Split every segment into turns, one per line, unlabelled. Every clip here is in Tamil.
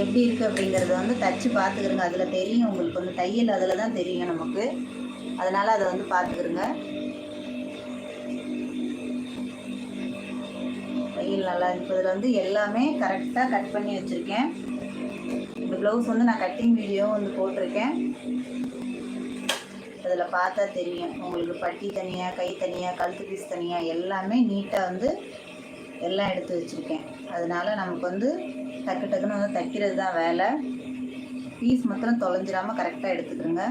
எப்படி இருக்குது அப்படிங்கிறத வந்து தச்சு பார்த்துக்கிறங்க. அதில் தெரியும் உங்களுக்கு வந்து தையல் அதில் தான் தெரியும் நமக்கு. அதனால் அதை வந்து பார்த்துக்கிறங்க. தையல் நல்லா இருக்குது. இதில் வந்து எல்லாமே கரெக்டாக கட் பண்ணி வச்சுருக்கேன். இந்த ப்ளவுஸ் வந்து நான் கட்டிங் வீடியோவும் வந்து போட்டிருக்கேன். அதில் பார்த்தா தெரியும் உங்களுக்கு. பட்டி தனியாக, கை தனியாக, கழுத்து பீஸ் தனியாக எல்லாமே நீட்டாக வந்து எல்லாம் எடுத்து வச்சுருக்கேன். அதனால் நமக்கு வந்து டக்கு டக்குன்னு வந்து தைக்கிறது தான் வேலை. பீஸ் மாத்திரம் தொலைஞ்சிடாமல் கரெக்டாக எடுத்துக்கிறோங்க.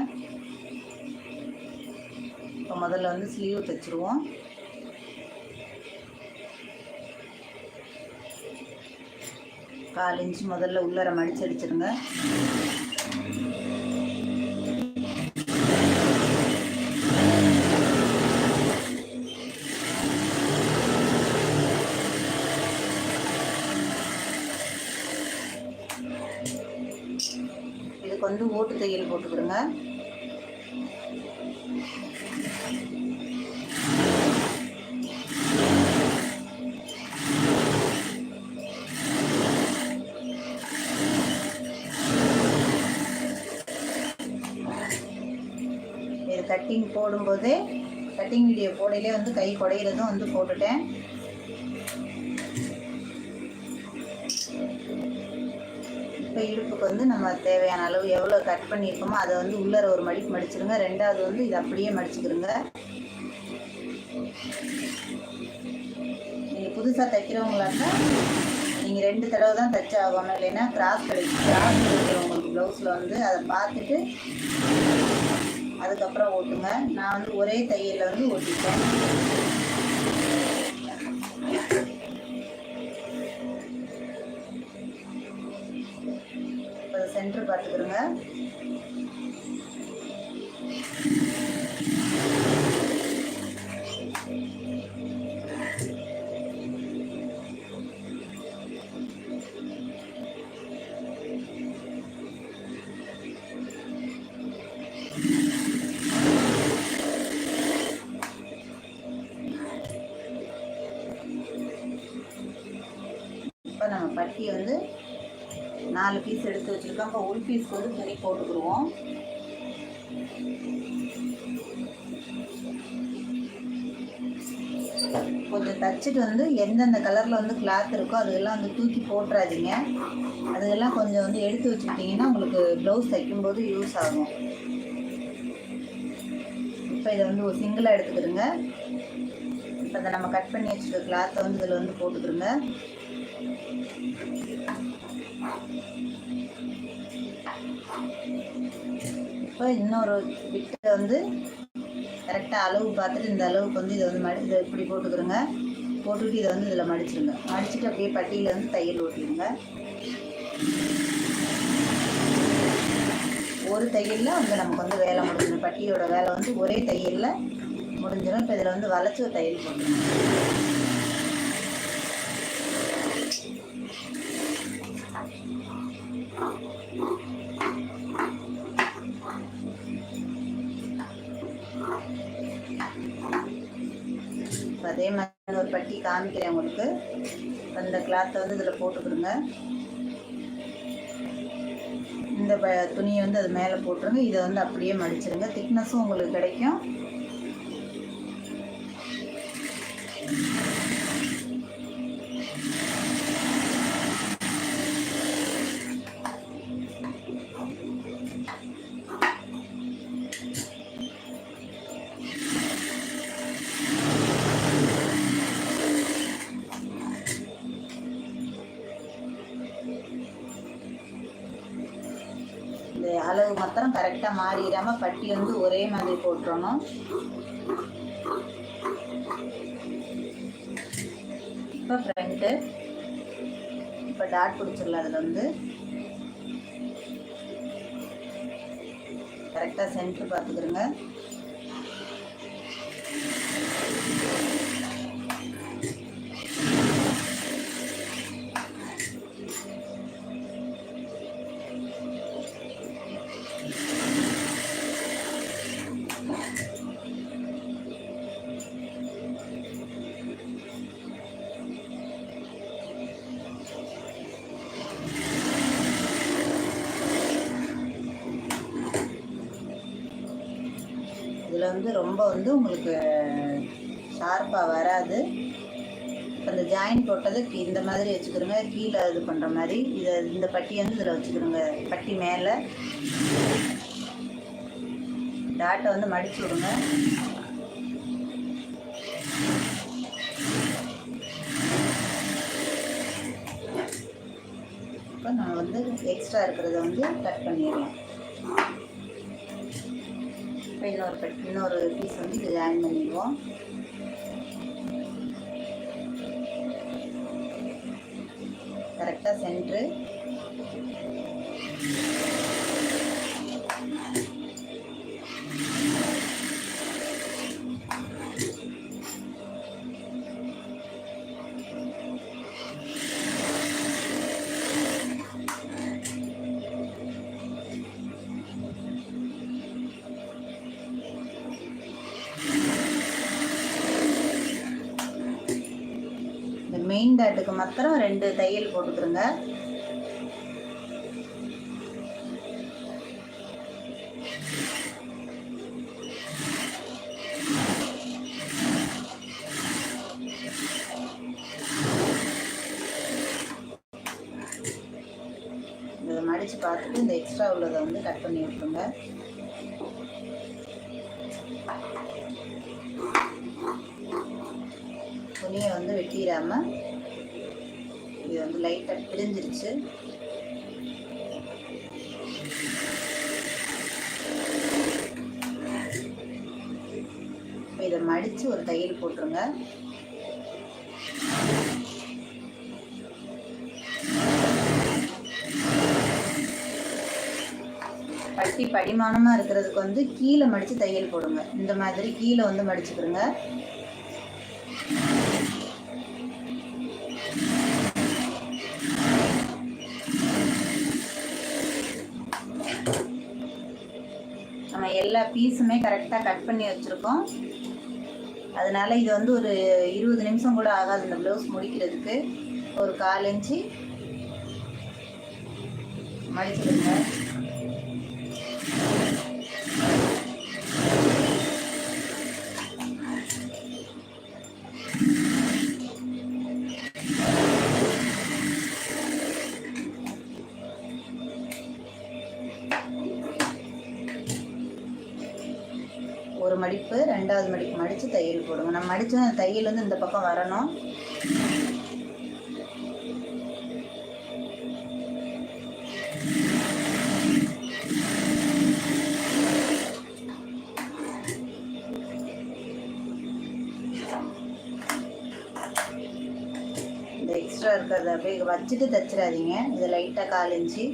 இப்போ முதல்ல வந்து ஸ்லீவ் தைச்சிருவோம். கால் இன்ச்சு முதல்ல உள்ளர மடிச்சு அடிச்சிருங்க. இதுக்கு வந்து ஓட்டு தையல் போட்டுக்கிறோங்க. இது கட்டிங் போடும்போதே, கட்டிங் வீடியோ போடையிலே வந்து கை குடையிறதும் வந்து போட்டுட்டேன். இப்போ இடுப்புக்கு வந்து நம்ம தேவையான அளவு எவ்வளோ கட் பண்ணியிருக்கோமோ அதை வந்து உள்ளர ஒரு மடிப்பு மடிச்சிருங்க. ரெண்டாவது வந்து இது அப்படியே மடிச்சுக்கிறோங்க. நீங்கள் புதுசாக தைக்கிறவங்களா இருந்தால் நீங்கள் 2 தடவை தான் தைச்ச ஆகணும். இல்லைன்னா கிராஸ் கிடைக்கிறவங்களுக்கு ப்ளவுஸில் வந்து அதை பார்த்துட்டு அதுக்கப்புறம் ஓட்டுங்க. நான் வந்து ஒரே தையலில் வந்து ஓட்டிட்டேன். இப்போ சென்டர் பார்த்துக்கிறோங்க. இப்போ நம்ம பட்டி வந்து 4 பீஸ் எடுத்து வச்சுருக்கோம். இப்போ உள் பீஸ்க்கு வந்து துணி போட்டுக்கிடுவோம். கொஞ்சம் தச்சுட்டு வந்து எந்தெந்த கலரில் வந்து கிளாத் இருக்கோ அதுக்கெல்லாம் வந்து தூக்கி போட்டுறாதீங்க. அதுக்கெல்லாம் கொஞ்சம் வந்து எடுத்து வச்சுக்கிட்டிங்கன்னா உங்களுக்கு ப்ளவுஸ் தைக்கும்போது யூஸ் ஆகும். இப்போ இதை வந்து ஒரு சிங்கிளாக எடுத்துக்கிடுங்க. இப்போ இதை நம்ம கட் பண்ணி வச்சுருக்க கிளாத்தை வந்து இதில் வந்து போட்டுக்கிடுங்க. இப்போ இன்னொரு பிட்டை வந்து கரெக்டாக அளவு பார்த்துட்டு இந்த அளவுக்கு வந்து இதை வந்து இதை இப்படி போட்டுக்கிறோங்க. போட்டுக்கிட்டு இதை வந்து இதில் மடிச்சிருங்க. மடிச்சுட்டு அப்படியே பட்டியில் வந்து தையல் ஓட்டிடுங்க. ஒரு தையலில் வந்து நமக்கு வந்து வேலை முடிஞ்சிடும். பட்டியோட வேலை வந்து ஒரே தையலில் முடிஞ்சிடும். இப்போ இதில் வந்து வளைச்சி ஒரு தையல் போட்டுருங்க. அதே மாதிரி ஒரு பட்டி காமிக்கிறேன் உங்களுக்கு. அந்த கிளாத்தை வந்து இதில் போட்டுக்கிடுங்க. இந்த துணியை வந்து அது மேலே போட்டுருங்க. இதை வந்து அப்படியே மடிச்சிருங்க. திக்னஸும் உங்களுக்கு கிடைக்கும். இந்த அளவு மாத்திரம் கரெக்டாக மாறிடாமல் பட்டி வந்து ஒரே மாதிரி போட்டுறணும். இப்போ ஃப்ரண்ட்டு இப்போ டாட் பிடிச்சிடலாம். அதில் வந்து கரெக்டாக சென்டர் பார்த்துக்கிறோங்க. இதில் வந்து ரொம்ப வந்து உங்களுக்கு ஷார்ப்பாக வராது. இப்போ இந்த ஜாயின் போட்டது இந்த மாதிரி வச்சுக்கிறோங்க, கீழே இது பண்ணுற மாதிரி இந்த பட்டி வந்து இதில் வச்சுக்கிறோங்க. பட்டி மேலே டாட்டை வந்து மடித்து விடுங்க. இப்போ நம்ம வந்து எக்ஸ்ட்ரா இருக்கிறத வந்து கட் பண்ணிடலாம். இப்போ இன்னொரு பீஸ் வந்து இது ஜாயின் பண்ணிடுவோம். கரெக்டாக சென்ட்ரு. மெயின் டாட்டுக்கு மாத்திரம் 2 தையல் போட்டுக்கிறோங்க. இதை மடித்து பார்த்துட்டு இந்த எக்ஸ்ட்ரா உள்ளதை வந்து கட் பண்ணி விட்டுருங்க. துணியை வந்து வெட்டிடாமல் இது வந்து லைட்டாக பிரிஞ்சிருச்சு. இப்போ இதை மடித்து ஒரு தையல் போட்டுருங்க. பட்டி படிமானமாக இருக்கிறதுக்கு வந்து கீழே மடித்து தையல் போடுங்க. இந்த மாதிரி கீழே வந்து மடிச்சுக்கிறோங்க. நம்ம எல்லா பீஸுமே கரெக்டாக கட் பண்ணி வச்சுருக்கோம். அதனால் இது வந்து ஒரு 20 நிமிஷம் கூட ஆகாது இந்த ப்ளவுஸ் முடிக்கிறதுக்கு. ஒரு 1/4 இன்ச்சு மடிச்சுடுங்க. ஒரு மடிப்பு, 2வது மடிப்பு மடித்து தையல் போடுங்க. நம்ம மடித்து அந்த தையல் வந்து இந்த பக்கம் வரணும். இந்த எக்ஸ்ட்ரா இருக்கிறத அப்படியே வச்சுட்டு தைச்சிடாதீங்க. இது லைட்டாக 1/4 இன்ச்சு.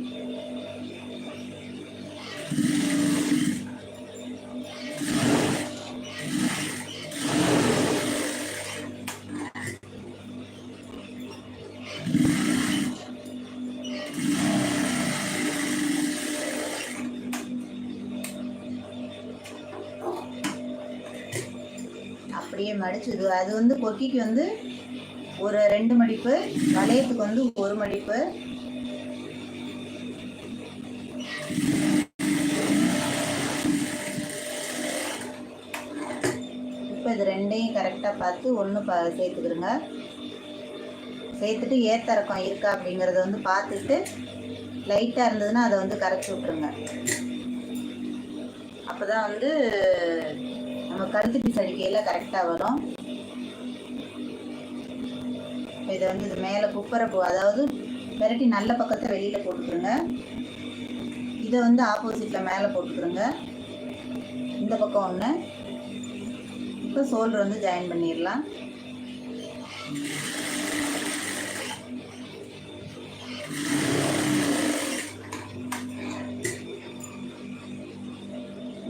அப்படியே மடிச்சுது. அது வந்து கொக்கிக்கு வந்து ஒரு 2 மடிப்பு, வளையத்துக்கு வந்து 1 மடிப்பு. இப்போ இது 2ஐயும் கரெக்டாக பார்த்து 1 சேர்த்துக்கிறோங்க. சேர்த்துட்டு ஏத்தரக்கம் இருக்கா அப்படிங்கிறத வந்து பார்த்துட்டு லைட்டாக இருந்ததுன்னா அதை வந்து கரைச்சி விட்ருங்க. அப்போ தான் வந்து நம்ம கழுத்து பீஸ் அடிக்கையில் கரெக்டாக வரும். இதை வந்து இது மேலே குப்பரை அதாவது விரட்டி நல்ல பக்கத்தை வெளியில் போட்டுக்கிறோங்க. இதை வந்து ஆப்போசிட்டில் மேலே போட்டுக்கிறோங்க. இந்த பக்கம் ஒன்று. இப்போ ஷோல்டர் வந்து ஜாயின் பண்ணிடலாம்.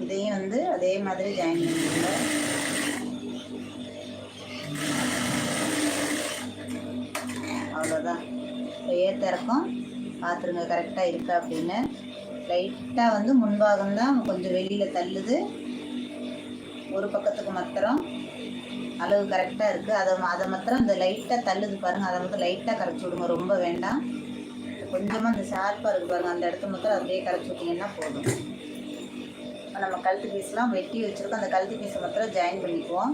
இதையும் வந்து அதே மாதிரி ஜாயின் பண்ணிடுங்க. அவ்வளோதான். இப்போ ஏத்திறக்கம் பார்த்துருங்க கரெக்டாக இருக்கா அப்படின்னு. லைட்டாக வந்து முன்பாகம் தான் கொஞ்சம் வெளியில் தள்ளுது. ஒரு பக்கத்துக்கு மாத்திரம் அளவு கரெக்டாக இருக்குது. அதை மாத்திரம் இந்த லைட்டாக தள்ளுது பாருங்கள், அதை மட்டும் லைட்டாக கரைச்சி விடுங்க, ரொம்ப வேண்டாம். கொஞ்சமாக இந்த ஷார்ப்பாக இருக்குது பாருங்கள், அந்த இடத்த மாத்திரம் அப்படியே கரைச்சி விட்டிங்கன்னா போதும். நம்ம கழுத்து பீஸ்லாம் வெட்டி வச்சுருக்கோம். அந்த கழுத்து பீஸை மாத்திரம் ஜாயின் பண்ணிக்குவோம்.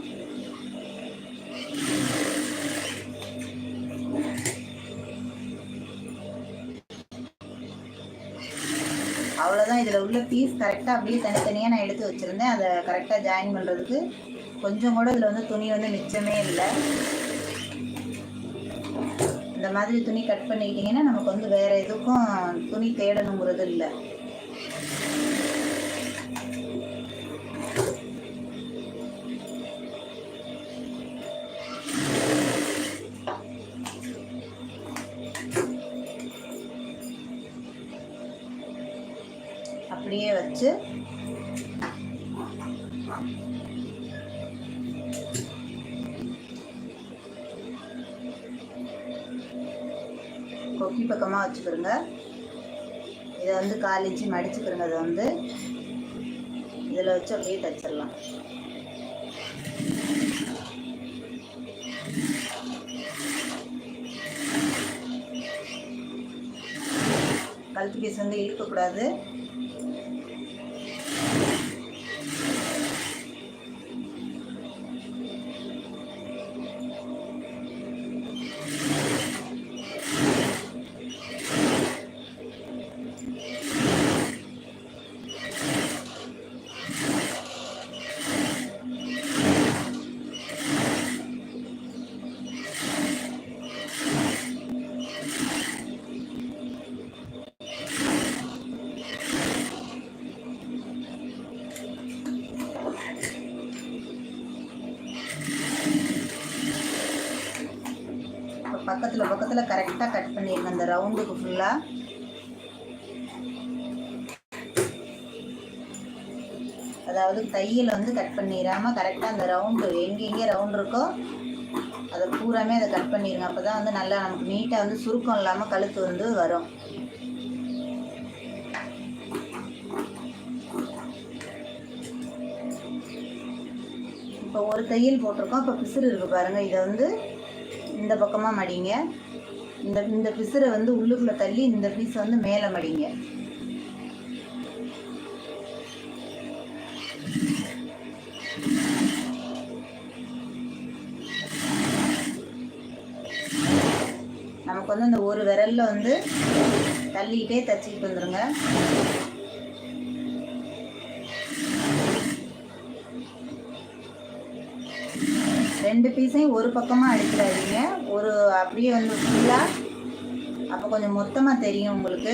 அவ்வளோதான். இதில் உள்ள பீஸ் கரெக்டாக அப்படியே தனித்தனியாக நான் எடுத்து வச்சுருந்தேன். அதை கரெக்டாக ஜாயின் பண்ணுறதுக்கு கொஞ்சம் கூட இதில் வந்து துணி வந்து மிச்சமே இல்லை. இந்த மாதிரி துணி கட் பண்ணிக்கிட்டிங்கன்னா நமக்கு வந்து வேறு எதுக்கும் துணி தேடணுங்கிறது இல்லை. அப்படியே வச்சு கொக்கி பக்கமாக வச்சுக்கிறோங்க. இதை வந்து 1/4 இன்ச்சு மடிச்சுக்கிறோங்க. அதை வந்து இதில் வச்சு அப்படியே தைச்சிடலாம். கழுத்து பீஸ் வந்து இழுக்கக்கூடாது. பக்கத்தில் கரெக்டாக கட் பண்ணிடுங்க அந்த ரவுண்டுக்கு ஃபுல்லாக. அதாவது தையல் வந்து கட் பண்ணிடாமல் கரெக்டாக அந்த ரவுண்டு எங்கே ரவுண்டு இருக்கோ அதை பூராமே அதை கட் பண்ணிடுங்க. அப்போ தான் வந்து நல்லா நமக்கு நீட்டாக வந்து சுருக்கம் இல்லாமல் கழுத்து வந்து வரும். இப்போ ஒரு தையல் போட்டிருக்கோம். இப்போ பிசுறு இருக்குது பாருங்கள். இதை வந்து இந்த பக்கமாக மடிங்க. இந்த பிசுரை வந்து உள்ளுக்குள்ளே தள்ளி இந்த பீஸை வந்து மேலே மடிங்க. நமக்கு வந்து இந்த ஒரு விரலில் வந்து தள்ளிக்கிட்டே தச்சிக்கிட்டு வந்துடுங்க. ரெண்டு பீஸையும் ஒரு பக்கமாக அடிச்சிடாதீங்க. ஒரு அப்படியே வந்து ஃபுல்லாக, அப்போ கொஞ்சம் மொத்தமாக தெரியும் உங்களுக்கு.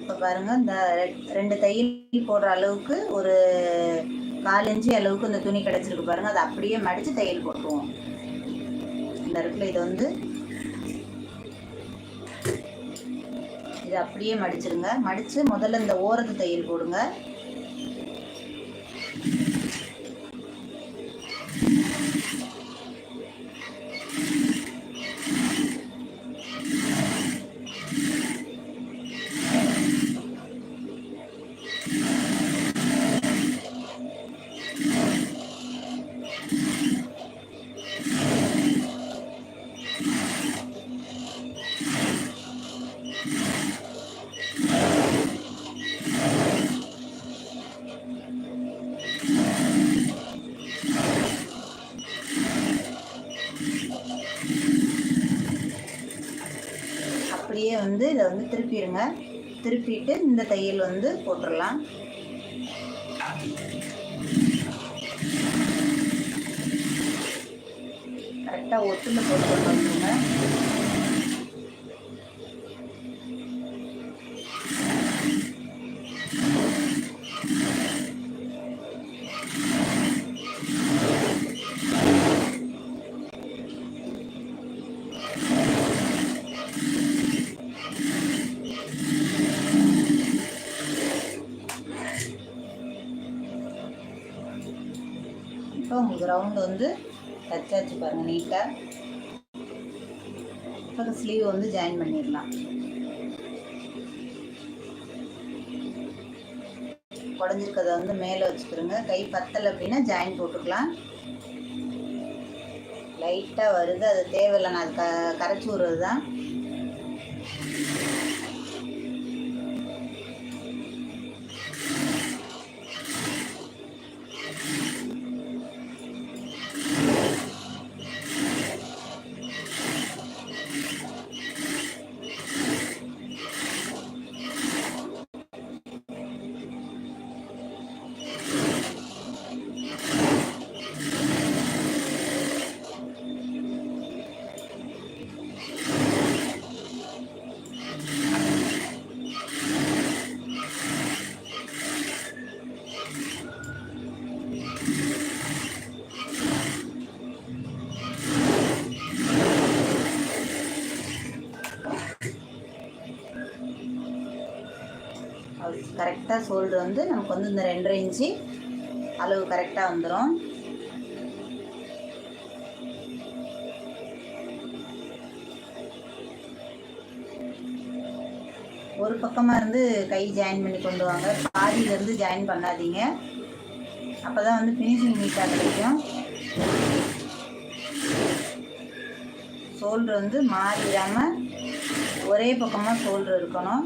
இப்போ பாருங்கள், இந்த 2 தையல் போடுற அளவுக்கு ஒரு 4 இன்ச்சு அளவுக்கு இந்த துணி கிடச்சிருக்கு பாருங்கள். அதை அப்படியே மடித்து தையல் போட்டுருவோம். இந்த இடத்துல இதை வந்து இதை அப்படியே மடிச்சிருங்க. மடித்து முதல்ல இந்த ஓரத்து தையல் போடுங்க. அப்படியே வந்து இதை வந்து திருப்பிடுங்க. திருப்பிட்டு இந்த தையல் வந்து போட்டுடலாம். கரெக்டாக ஒட்டுல போட்டு வந்துடுங்க. இப்போ உங்களுக்கு ரவுண்டு வந்து தச்சாச்சு பாருங்கள் நீட்டாக. இப்போ ஸ்லீவ் வந்து ஜாயின் பண்ணிடலாம். குடஞ்சிருக்கிறத வந்து மேலே வச்சுக்கிறோங்க. கை பத்தலை அப்படின்னா ஜாயின் போட்டுக்கலாம். லைட்டாக வருது, அது தேவையில்லை, நான் அது கரைச்சி விடுறது தான். கரெக்டாக ஷோல்டர் வந்து நமக்கு வந்து இந்த 2.5 இன்ச்சு அளவு கரெக்டாக வந்துடும். ஒரு பக்கமாக இருந்து கை ஜாயின் பண்ணி கொண்டு வாங்க, பாதியிலேருந்து ஜாயின் பண்ணாதீங்க, அப்போ தான் வந்து ஃபினிஷிங் நீட்டாக கிடைக்கும். ஷோல்டர் வந்து மாறிடாமல் ஒரே பக்கமாக ஷோல்டர் இருக்கணும்.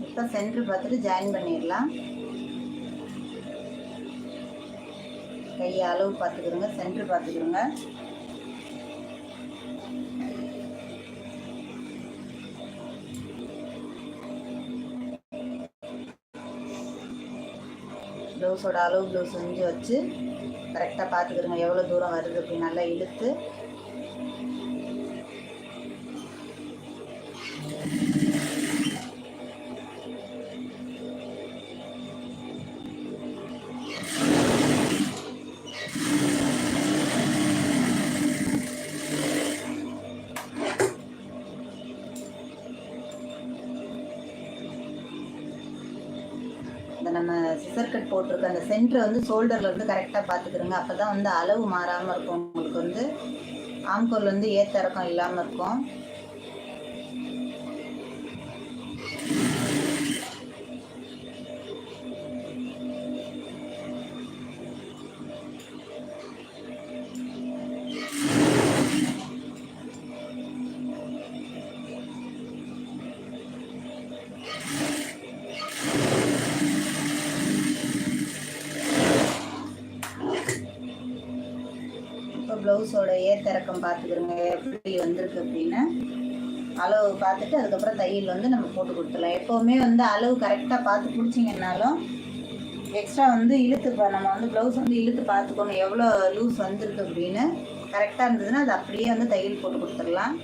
இப்போ சென்டர் பார்த்துட்டு ஜாயின் பண்ணிடலாம். கையை அளவு பார்த்துக்கிறோங்க, சென்டர் பார்த்துக்கிறோங்க. ப்ளவுஸோட அளவு ப்ளவுஸ் செஞ்சு வச்சு கரெக்டாக பார்த்துக்கிறோங்க எவ்வளோ தூரம் வருது அப்படி நல்லா இழுத்து நம்ம சிசர் கட் போட்டிருக்க அந்த சென்டரை வந்து ஷோல்டரில் வந்து கரெக்டாக பார்த்துக்கிறோங்க. அப்போ தான் வந்து அளவு மாறாமல் இருக்கும், உங்களுக்கு வந்து ஆம்கோல் வந்து ஏற்ற இறக்கம் இல்லாமல் இருக்கும். ப்ளவுஸோட ஏத்திறக்கம் பார்த்துக்கிறோங்க எப்படி வந்திருக்கு அப்படின்னு அளவு பார்த்துட்டு அதுக்கப்புறம் தையல் வந்து நம்ம போட்டு கொடுத்துடலாம். எப்போவுமே வந்து அளவு கரெக்டாக பார்த்து பிடிச்சிங்கன்னாலும் எக்ஸ்ட்ரா வந்து இழுத்து நம்ம வந்து ப்ளவுஸ் வந்து இழுத்து பார்த்துக்கணும் எவ்வளோ லூஸ் வந்துருக்கு அப்படின்னு. கரெக்டாக இருந்ததுன்னா அது அப்படியே வந்து தையல் போட்டு கொடுத்துடலாம்.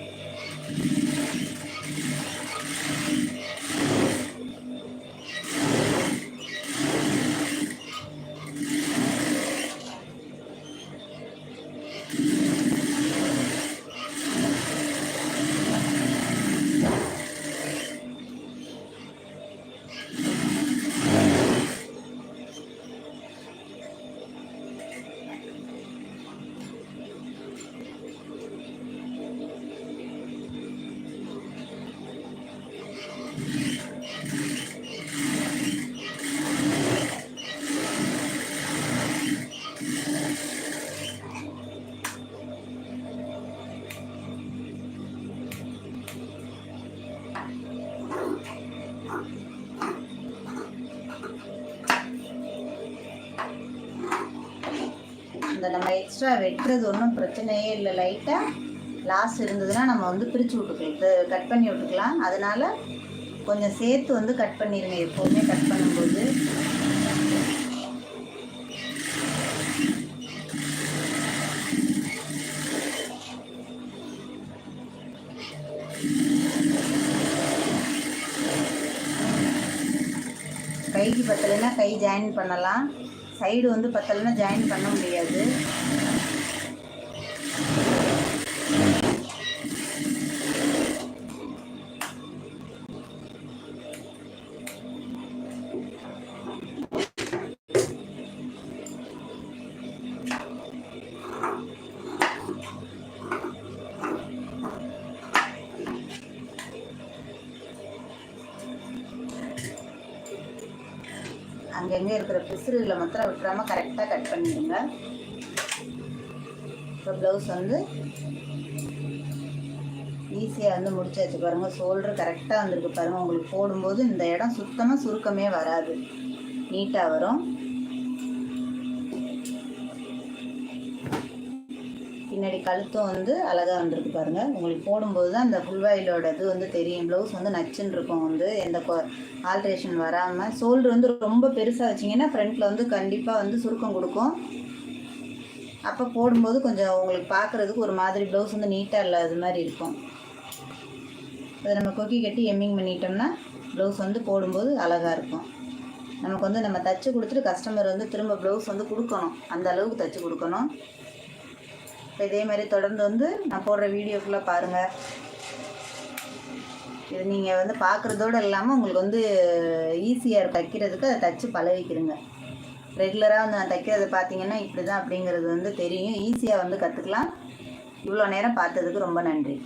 இந்த நம்ம எக்ஸ்ட்ரா வெட்டுறது ஒன்றும் பிரச்சனையே இல்லை. லைட்டாக லாஸ்ட் இருந்ததுன்னா நம்ம வந்து பிரித்து விட்டுக்கலாம், கட் பண்ணி விட்டுக்கலாம். அதனால் கொஞ்சம் சேர்த்து வந்து கட் பண்ணிடுங்க எப்போவுமே கட் பண்ணும்போது. கைக்கு பத்தலைன்னா கை ஜாயின் பண்ணலாம், சைடு வந்து பத்தலைன்னா ஜாயின் பண்ண முடியாது. அங்கங்கே இருக்கிற பிசுறுகளை மாத்திரம் விட்டுறாமல் கரெக்டாக கட் பண்ணிடுங்க. இப்போ ப்ளவுஸ் வந்து ஈஸியாக வந்து முடிச்சாச்சு பாருங்கள். ஷோல்டர் கரெக்டாக வந்திருக்கு பாருங்கள். உங்களுக்கு போடும்போது இந்த இடம் சுத்தமாக சுருக்கமே வராது, நீட்டாக வரும். பின்னாடி கழுத்தும் வந்து அழகாக வந்திருக்கு பாருங்கள். உங்களுக்கு போடும்போது தான் இந்த ஃபுல்வாயிலோட இது வந்து தெரியும். ப்ளவுஸ் வந்து நச்சுன்னு இருக்கும், வந்து எந்த ஆல்ட்ரேஷன் வராமல். ஷோல்டர் வந்து ரொம்ப பெருசாக வச்சிங்கன்னா ஃப்ரண்ட்டில் வந்து கண்டிப்பாக வந்து சுருக்கம் கொடுக்கும். அப்போ போடும்போது கொஞ்சம் உங்களுக்கு பார்க்குறதுக்கு ஒரு மாதிரி ப்ளவுஸ் வந்து நீட்டாக இல்லாத மாதிரி இருக்கும். அதை நம்ம கொக்கி கட்டி எம்மிங் பண்ணிட்டோம்னா ப்ளவுஸ் வந்து போடும்போது அழகாக இருக்கும். நமக்கு வந்து நம்ம தைச்சி கொடுத்துட்டு கஸ்டமர் வந்து திரும்ப ப்ளவுஸ் வந்து கொடுக்கணும், அந்த அளவுக்கு தைச்சி கொடுக்கணும். இப்போ இதே மாதிரி தொடர்ந்து வந்து நான் போடுற வீடியோ ஃபுல்லாக பாருங்கள். இது நீங்கள் வந்து பார்க்குறதோடு இல்லாமல் உங்களுக்கு வந்து ஈஸியாக தைக்கிறதுக்கு அதை தைச்சி பழகிக்கிறங்க. ரெகுலராக வந்து நான் தைக்கிறத பார்த்தீங்கன்னா இப்படி தான் அப்படிங்கிறது வந்து தெரியும், ஈஸியாக வந்து கற்றுக்கலாம். இவ்வளோ நேரம் பார்த்ததுக்கு ரொம்ப நன்றி.